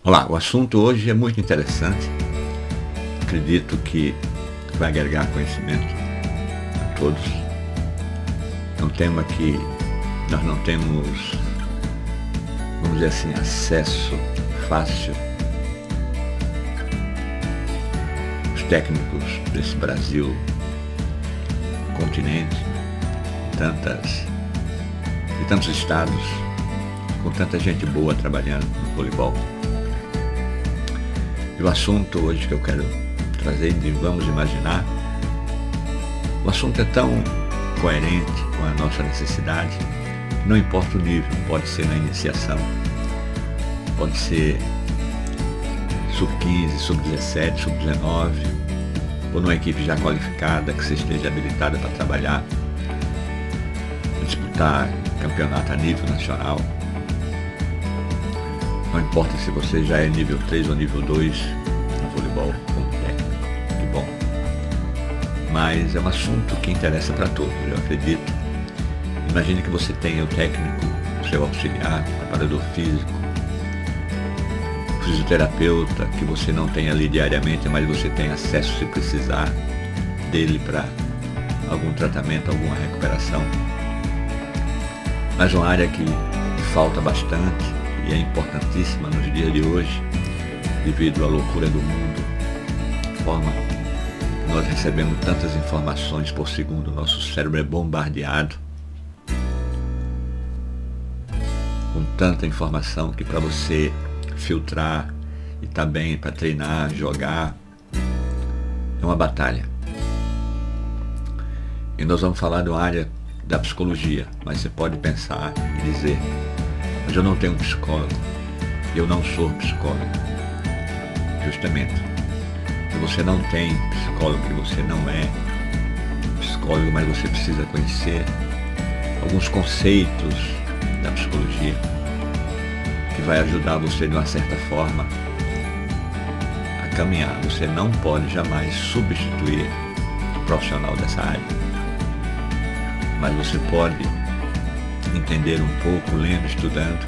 Olá, o assunto hoje é muito interessante. Acredito que vai agregar conhecimento a todos. É um tema que nós não temos, vamos dizer assim, acesso fácil. Os técnicos desse Brasil, continente, de tantos estados, com tanta gente boa trabalhando no voleibol. E o assunto hoje que eu quero trazer de Vamos Imaginar, o assunto é tão coerente com a nossa necessidade, não importa o nível, pode ser na iniciação, pode ser sub-15, sub-17, sub-19, ou numa equipe já qualificada, que você esteja habilitada para trabalhar, disputar campeonato a nível nacional. Não importa se você já é nível 3 ou nível 2 no voleibol como técnico, que bom. Mas é um assunto que interessa para todos, eu acredito. Imagine que você tenha o técnico, o seu auxiliar, o preparador físico, o fisioterapeuta, que você não tem ali diariamente, mas você tem acesso se precisar dele para algum tratamento, alguma recuperação. Mas uma área que falta bastante e é importantíssima nos dias de hoje, devido à loucura do mundo, a forma que nós recebemos tantas informações por segundo, nosso cérebro é bombardeado com tanta informação que para você filtrar e também para treinar, jogar, é uma batalha. E nós vamos falar de uma área da psicologia, mas você pode pensar e dizer: mas eu não tenho um psicólogo, eu não sou psicólogo. Justamente, se você não tem psicólogo, que você não é psicólogo, mas você precisa conhecer alguns conceitos da psicologia que vai ajudar você de uma certa forma a caminhar. Você não pode jamais substituir o profissional dessa área, mas você pode entender um pouco lendo, estudando.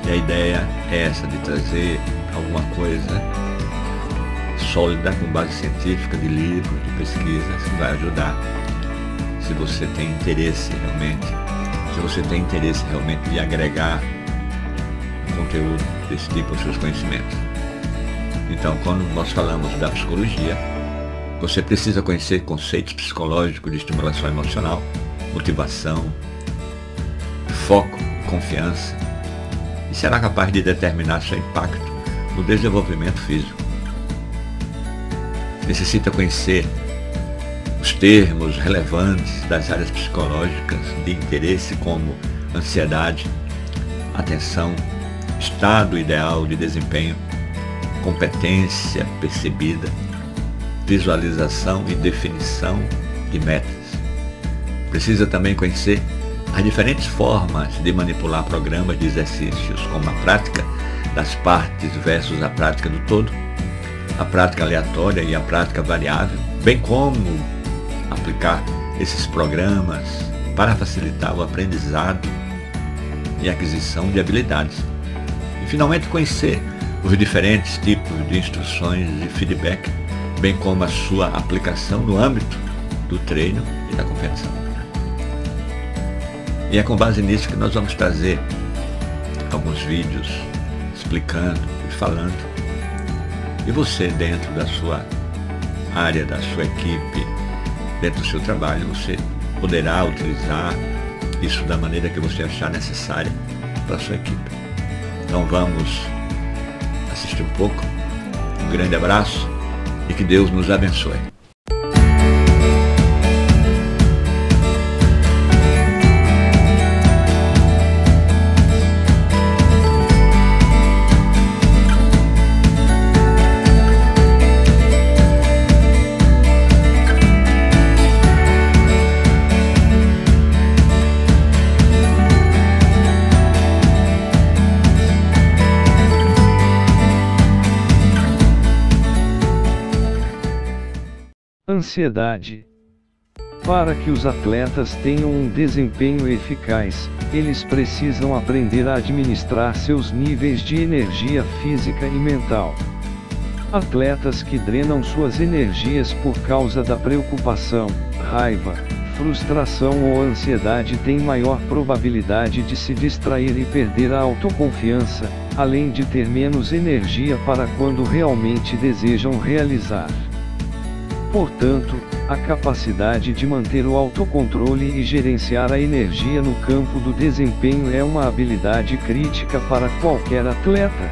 E a ideia é essa, de trazer alguma coisa sólida, com base científica, de livros, de pesquisas, que vai ajudar. Se você tem interesse realmente de agregar conteúdo desse tipo aos seus conhecimentos. Então, quando nós falamos da psicologia, você precisa conhecer conceitos psicológicos de estimulação emocional, motivação, foco, confiança, e será capaz de determinar seu impacto no desenvolvimento físico. Necessita conhecer os termos relevantes das áreas psicológicas de interesse, como ansiedade, atenção, estado ideal de desempenho, competência percebida, visualização e definição de metas. Precisa também conhecer as diferentes formas de manipular programas de exercícios, como a prática das partes versus a prática do todo, a prática aleatória e a prática variável, bem como aplicar esses programas para facilitar o aprendizado e aquisição de habilidades. E finalmente conhecer os diferentes tipos de instruções e feedback, bem como a sua aplicação no âmbito do treino e da competição. E é com base nisso que nós vamos trazer alguns vídeos explicando e falando. E você, dentro da sua área, da sua equipe, dentro do seu trabalho, você poderá utilizar isso da maneira que você achar necessária para a sua equipe. Então vamos assistir um pouco. Um grande abraço e que Deus nos abençoe. Ansiedade. Para que os atletas tenham um desempenho eficaz, eles precisam aprender a administrar seus níveis de energia física e mental. Atletas que drenam suas energias por causa da preocupação, raiva, frustração ou ansiedade têm maior probabilidade de se distrair e perder a autoconfiança, além de ter menos energia para quando realmente desejam realizar. Portanto, a capacidade de manter o autocontrole e gerenciar a energia no campo do desempenho é uma habilidade crítica para qualquer atleta.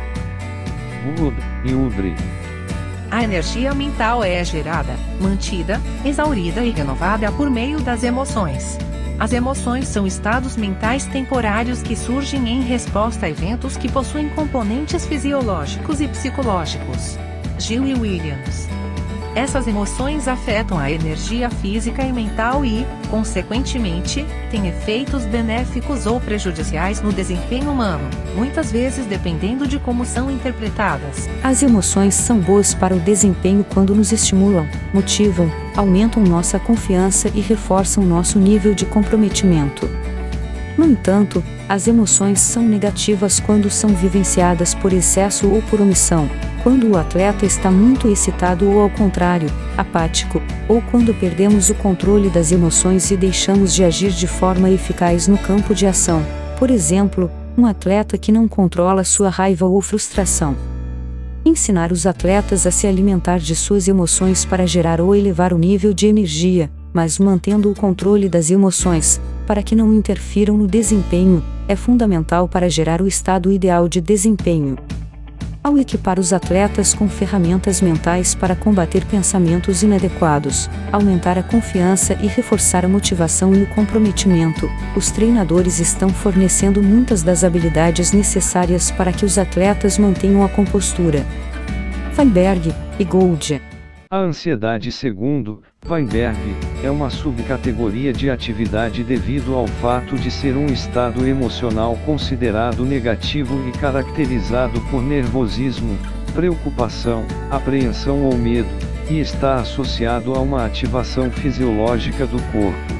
Wood e Udry. A energia mental é gerada, mantida, exaurida e renovada por meio das emoções. As emoções são estados mentais temporários que surgem em resposta a eventos que possuem componentes fisiológicos e psicológicos. Gill e Williams. Essas emoções afetam a energia física e mental e, consequentemente, têm efeitos benéficos ou prejudiciais no desempenho humano, muitas vezes dependendo de como são interpretadas. As emoções são boas para o desempenho quando nos estimulam, motivam, aumentam nossa confiança e reforçam nosso nível de comprometimento. No entanto, as emoções são negativas quando são vivenciadas por excesso ou por omissão. Quando o atleta está muito excitado ou ao contrário, apático, ou quando perdemos o controle das emoções e deixamos de agir de forma eficaz no campo de ação. Por exemplo, um atleta que não controla sua raiva ou frustração. Ensinar os atletas a se alimentar de suas emoções para gerar ou elevar o nível de energia, mas mantendo o controle das emoções, para que não interfiram no desempenho, é fundamental para gerar o estado ideal de desempenho. Ao equipar os atletas com ferramentas mentais para combater pensamentos inadequados, aumentar a confiança e reforçar a motivação e o comprometimento, os treinadores estão fornecendo muitas das habilidades necessárias para que os atletas mantenham a compostura. Weinberg e Gold. A ansiedade, segundo Weinberg, é uma subcategoria de atividade devido ao fato de ser um estado emocional considerado negativo e caracterizado por nervosismo, preocupação, apreensão ou medo, e está associado a uma ativação fisiológica do corpo.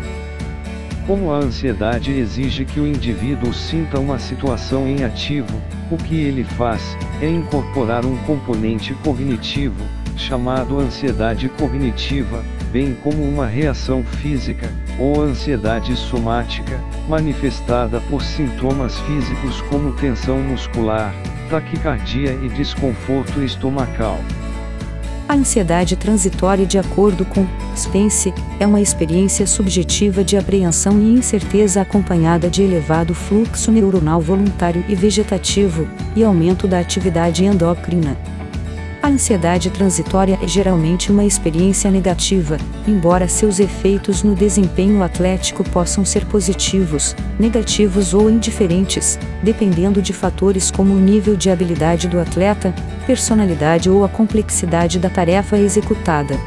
Como a ansiedade exige que o indivíduo sinta uma situação em ativo, o que ele faz é incorporar um componente cognitivo, chamado ansiedade cognitiva, bem como uma reação física, ou ansiedade somática, manifestada por sintomas físicos como tensão muscular, taquicardia e desconforto estomacal. A ansiedade transitória, de acordo com Spence, é uma experiência subjetiva de apreensão e incerteza acompanhada de elevado fluxo neuronal voluntário e vegetativo, e aumento da atividade endócrina. A ansiedade transitória é geralmente uma experiência negativa, embora seus efeitos no desempenho atlético possam ser positivos, negativos ou indiferentes, dependendo de fatores como o nível de habilidade do atleta, personalidade ou a complexidade da tarefa executada.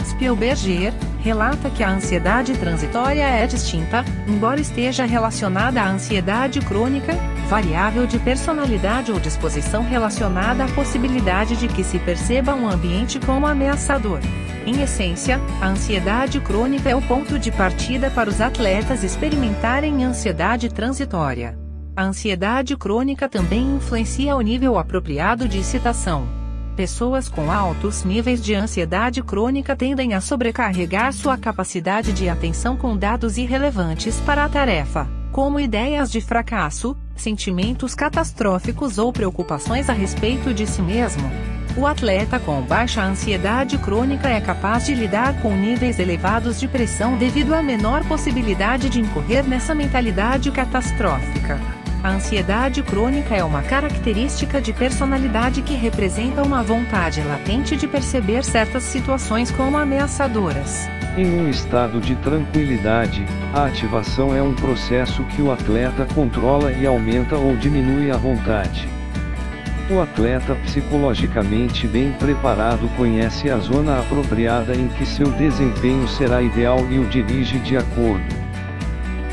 Spielberger relata que a ansiedade transitória é distinta, embora esteja relacionada à ansiedade crônica, variável de personalidade ou disposição relacionada à possibilidade de que se perceba um ambiente como ameaçador. Em essência, a ansiedade crônica é o ponto de partida para os atletas experimentarem ansiedade transitória. A ansiedade crônica também influencia o nível apropriado de excitação. Pessoas com altos níveis de ansiedade crônica tendem a sobrecarregar sua capacidade de atenção com dados irrelevantes para a tarefa, como ideias de fracasso, sentimentos catastróficos ou preocupações a respeito de si mesmo. O atleta com baixa ansiedade crônica é capaz de lidar com níveis elevados de pressão devido à menor possibilidade de incorrer nessa mentalidade catastrófica. A ansiedade crônica é uma característica de personalidade que representa uma vontade latente de perceber certas situações como ameaçadoras. Em um estado de tranquilidade, a ativação é um processo que o atleta controla e aumenta ou diminui a vontade. O atleta psicologicamente bem preparado conhece a zona apropriada em que seu desempenho será ideal e o dirige de acordo.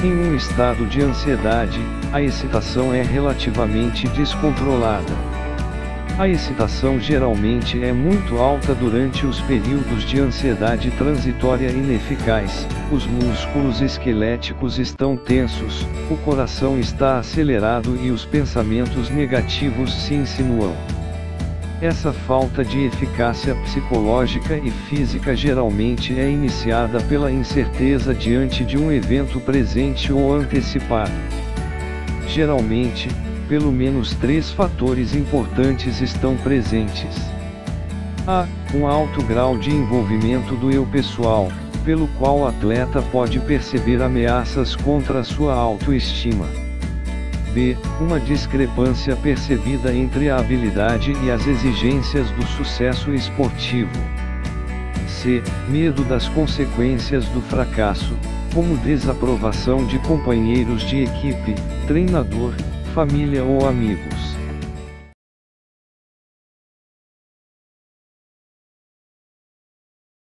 Em um estado de ansiedade, a excitação é relativamente descontrolada. A excitação geralmente é muito alta durante os períodos de ansiedade transitória ineficaz, os músculos esqueléticos estão tensos, o coração está acelerado e os pensamentos negativos se insinuam. Essa falta de eficácia psicológica e física geralmente é iniciada pela incerteza diante de um evento presente ou antecipado. Geralmente, pelo menos 3 fatores importantes estão presentes. A. Um alto grau de envolvimento do eu pessoal, pelo qual o atleta pode perceber ameaças contra sua autoestima. B. Uma discrepância percebida entre a habilidade e as exigências do sucesso esportivo. C. Medo das consequências do fracasso, como desaprovação de companheiros de equipe, treinador, família ou amigos.